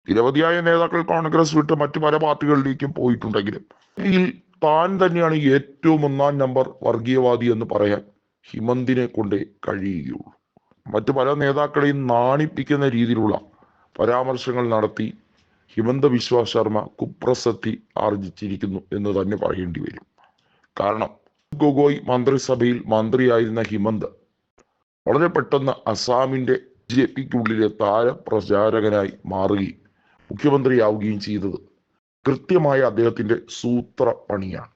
നിരവധിയായ നേതാക്കൾ കോൺഗ്രസ് വിട്ട് മറ്റു പല പാർട്ടികളിലേക്കും പോയിട്ടുണ്ടെങ്കിലും ഇതിൽ താൻ തന്നെയാണ് ഏറ്റവും ഒന്നാം നമ്പർ വർഗീയവാദി എന്ന് പറയാൻ ഹിമന്തിനെ കൊണ്ടേ കഴിയുകയുള്ളൂ. മറ്റു പല നേതാക്കളെയും നാണിപ്പിക്കുന്ന രീതിയിലുള്ള പരാമർശങ്ങൾ നടത്തി ഹിമന്ത ബിശ്വ ശർമ്മ കുപ്രസിദ്ധി ആർജിച്ചിരിക്കുന്നു എന്ന് തന്നെ പറയേണ്ടി വരും. കാരണം ഗൊഗോയ് മന്ത്രിസഭയിൽ മന്ത്രിയായിരുന്ന ഹിമന്ത് വളരെ പെട്ടെന്ന് അസാമിന്റെ BJPക്കുള്ളിലെ താരപ്രചാരകനായി മാറുകയും മുഖ്യമന്ത്രിയാവുകയും ചെയ്തത് കൃത്യമായ അദ്ദേഹത്തിന്റെ സൂത്രപ്പണിയാണ്.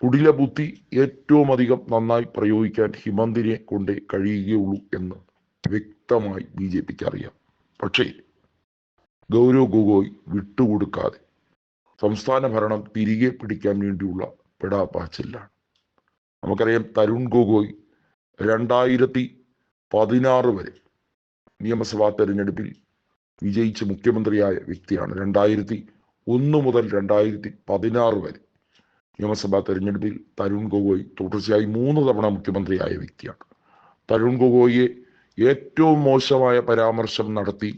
കുടില ബുദ്ധി ഏറ്റവും അധികം നന്നായി പ്രയോഗിക്കാൻ ഹിമന്തിനെ കൊണ്ടേ കഴിയുകയുള്ളൂ എന്ന് വ്യക്തമായി BJPക്ക് അറിയാം. പക്ഷേ ഗൗരവ് ഗൊഗോയ് വിട്ടുകൊടുക്കാതെ സംസ്ഥാന ഭരണം തിരികെ പിടിക്കാൻ വേണ്ടിയുള്ള പെടാപ്പാച്ചിലാണ്. നമുക്കറിയാം, തരുൺ ഗൊഗോയ് 2016 വരെ നിയമസഭാ തെരഞ്ഞെടുപ്പിൽ വിജയിച്ച് മുഖ്യമന്ത്രിയായ വ്യക്തിയാണ്. 2001 മുതൽ 2016 വരെ നിയമസഭാ തെരഞ്ഞെടുപ്പിൽ തരുൺ ഗൊഗോയ് തുടർച്ചയായി 3 തവണ മുഖ്യമന്ത്രിയായ വ്യക്തിയാണ്. തരുൺ ഗൊഗോയെ ഏറ്റവും മോശമായ പരാമർശം നടത്തി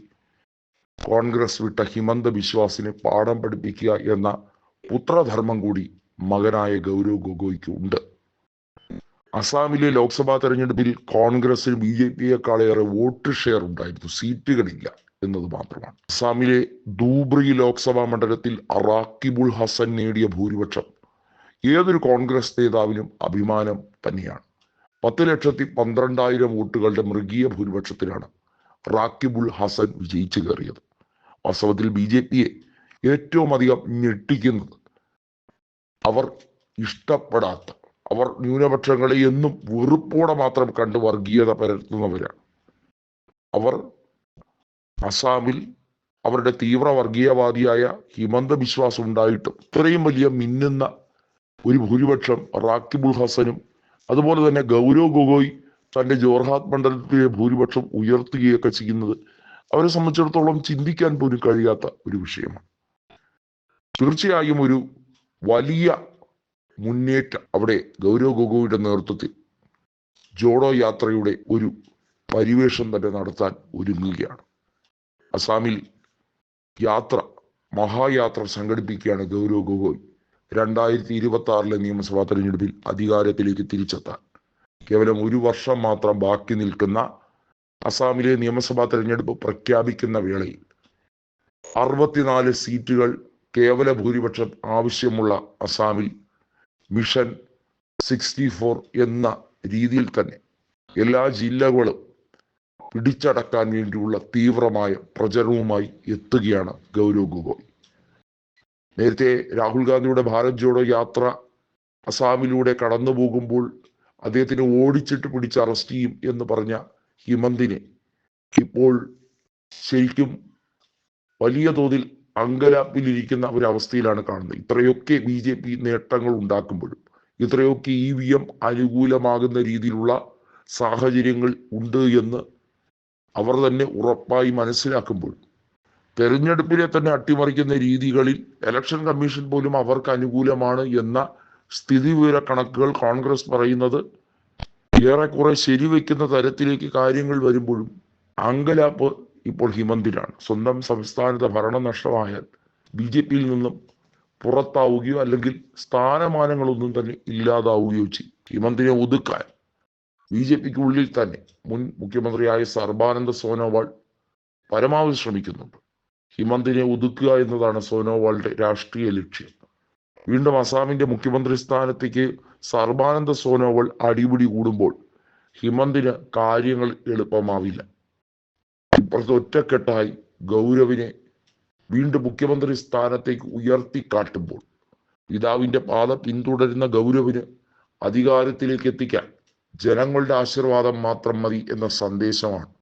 കോൺഗ്രസ് വിട്ട ഹിമന്ത ബിശ്വാസിനെ പാഠം പഠിപ്പിക്കുക എന്ന പുത്രധർമ്മം കൂടി മകനായ ഗൗരവ് ഗൊഗോയ്ക്ക് ഉണ്ട്. അസാമിലെ ലോക്സഭാ തെരഞ്ഞെടുപ്പിൽ കോൺഗ്രസിന് BJPയെക്കാളേറെ വോട്ട് ഷെയർ ഉണ്ടായിരുന്നു, സീറ്റുകളില്ല എന്നത് മാത്രമാണ്. അസാമിലെ ധൂബ്രി ലോക്സഭാ മണ്ഡലത്തിൽ റാക്കിബുൾ ഹസൻ നേടിയ ഭൂരിപക്ഷം ഏതൊരു കോൺഗ്രസ് നേതാവിനും അഭിമാനം തന്നെയാണ്. 10,12,000 വോട്ടുകളുടെ മൃഗീയ ഭൂരിപക്ഷത്തിലാണ് റാക്കിബുൾ ഹസൻ വിജയിച്ചു കയറിയത്. വാസ്തവത്തിൽ BJPയെ ഏറ്റവും അധികം ഞെട്ടിക്കുന്നത് അവർ ഇഷ്ടപ്പെടാത്ത, അവർ ന്യൂനപക്ഷങ്ങളെ എന്നും വെറുപ്പോടെ മാത്രം കണ്ട് വർഗീയത പരത്തുന്നവരാണ്. അവർ അസാമിൽ അവരുടെ തീവ്ര വർഗീയവാദിയായ ഹിമന്ത ബിശ്വാസ് ഉണ്ടായിട്ടും ഇത്രയും വലിയ മിന്നുന്ന ഒരു ഭൂരിപക്ഷം റാക്കിബുൾ ഹസനും അതുപോലെ തന്നെ ഗൗരവ് ഗൊഗോയ് തന്റെ ജോർഹാത്ത് മണ്ഡലത്തിലെ ഭൂരിപക്ഷം ഉയർത്തുകയൊക്കെ ചെയ്യുന്നത് അവരെ സംബന്ധിച്ചിടത്തോളം ചിന്തിക്കാൻ പോലും കഴിയാത്ത ഒരു വിഷയമാണ്. തീർച്ചയായും ഒരു വലിയ മുന്നേറ്റം അവിടെ ഗൗരവ് ഗൊഗോയുടെ നേതൃത്വത്തിൽ ജോഡോ യാത്രയുടെ ഒരു പരിവേഷം തന്നെ നടത്താൻ ഒരുങ്ങുകയാണ്. അസാമിൽ മഹായാത്ര സംഘടിപ്പിക്കുകയാണ് ഗൗരവ് ഗൊഗോയ്. 2026 നിയമസഭാ തെരഞ്ഞെടുപ്പിൽ അധികാരത്തിലേക്ക് തിരിച്ചെത്താൻ കേവലം 1 വർഷം മാത്രം ബാക്കി നിൽക്കുന്ന അസാമിലെ നിയമസഭാ തെരഞ്ഞെടുപ്പ് പ്രഖ്യാപിക്കുന്ന വേളയിൽ 64 സീറ്റുകൾ കേവല ഭൂരിപക്ഷം ആവശ്യമുള്ള അസാമിൽ മിഷൻ 64 എന്ന രീതിയിൽ തന്നെ എല്ലാ ജില്ലകളും പിടിച്ചടക്കാൻ വേണ്ടിയുള്ള തീവ്രമായ പ്രചരണവുമായി എത്തുകയാണ് ഗൗരവ് ഗൊഗോയ്. നേരത്തെ രാഹുൽ ഗാന്ധിയുടെ ഭാരത് ജോഡോ യാത്ര അസാമിലൂടെ കടന്നു പോകുമ്പോൾ അദ്ദേഹത്തിന് ഓടിച്ചിട്ട് പിടിച്ച് അറസ്റ്റ് ചെയ്യും എന്ന് പറഞ്ഞ ഹിമന്തിനെ ഇപ്പോൾ ശരിക്കും വലിയ തോതിൽ അങ്കലാപ്പിലിരിക്കുന്ന ഒരവസ്ഥയിലാണ് കാണുന്നത്. ഇത്രയൊക്കെ BJP നേട്ടങ്ങൾ ഉണ്ടാക്കുമ്പോഴും, ഇത്രയൊക്കെ EVM അനുകൂലമാകുന്ന രീതിയിലുള്ള സാഹചര്യങ്ങൾ ഉണ്ട് എന്ന് അവർ തന്നെ ഉറപ്പായി മനസ്സിലാക്കുമ്പോൾ, തെരഞ്ഞെടുപ്പിനെ തന്നെ അട്ടിമറിക്കുന്ന രീതികളിൽ ഇലക്ഷൻ കമ്മീഷൻ പോലും അവർക്ക് അനുകൂലമാണ് എന്ന സ്ഥിതിവിവര കണക്കുകൾ കോൺഗ്രസ് പറയുന്നത് ഏറെക്കുറെ ശരിവെക്കുന്ന തരത്തിലേക്ക് കാര്യങ്ങൾ വരുമ്പോഴും അങ്കലാപ്പ് ഇപ്പോൾ ഹിമന്തിനാണ്. സ്വന്തം സംസ്ഥാനത്തെ ഭരണം നഷ്ടമായാൽ BJPയിൽ നിന്നും പുറത്താവുകയോ അല്ലെങ്കിൽ സ്ഥാനമാനങ്ങളൊന്നും തന്നെ ഇല്ലാതാവുകയോ ചെയ്യും. ഹിമന്തിനെ ഒതുക്കാൻ BJPക്കുള്ളിൽ തന്നെ മുൻ മുഖ്യമന്ത്രിയായ സർബാനന്ദ സോനോവാൾ പരമാവധി ശ്രമിക്കുന്നുണ്ട്. ഹിമന്തിനെ ഒതുക്കുക എന്നതാണ് സോനോവാളുടെ രാഷ്ട്രീയ ലക്ഷ്യം. വീണ്ടും അസാമിന്റെ മുഖ്യമന്ത്രി സ്ഥാനത്തേക്ക് സർബാനന്ദ സോനോവാൾ അടിപിടി കൂടുമ്പോൾ ഹിമന്തിന് കാര്യങ്ങൾ എളുപ്പമാവില്ല. ഇപ്പുറത്ത് ഒറ്റക്കെട്ടായി ഗൗരവിനെ വീണ്ടും മുഖ്യമന്ത്രി സ്ഥാനത്തേക്ക് ഉയർത്തിക്കാട്ടുമ്പോൾ പിതാവിന്റെ പാത പിന്തുടരുന്ന ഗൗരവിന് അധികാരത്തിലേക്ക് എത്തിക്കാൻ ജനങ്ങളുടെ ആശീർവാദം മാത്രം മതി എന്ന സന്ദേശമാണ്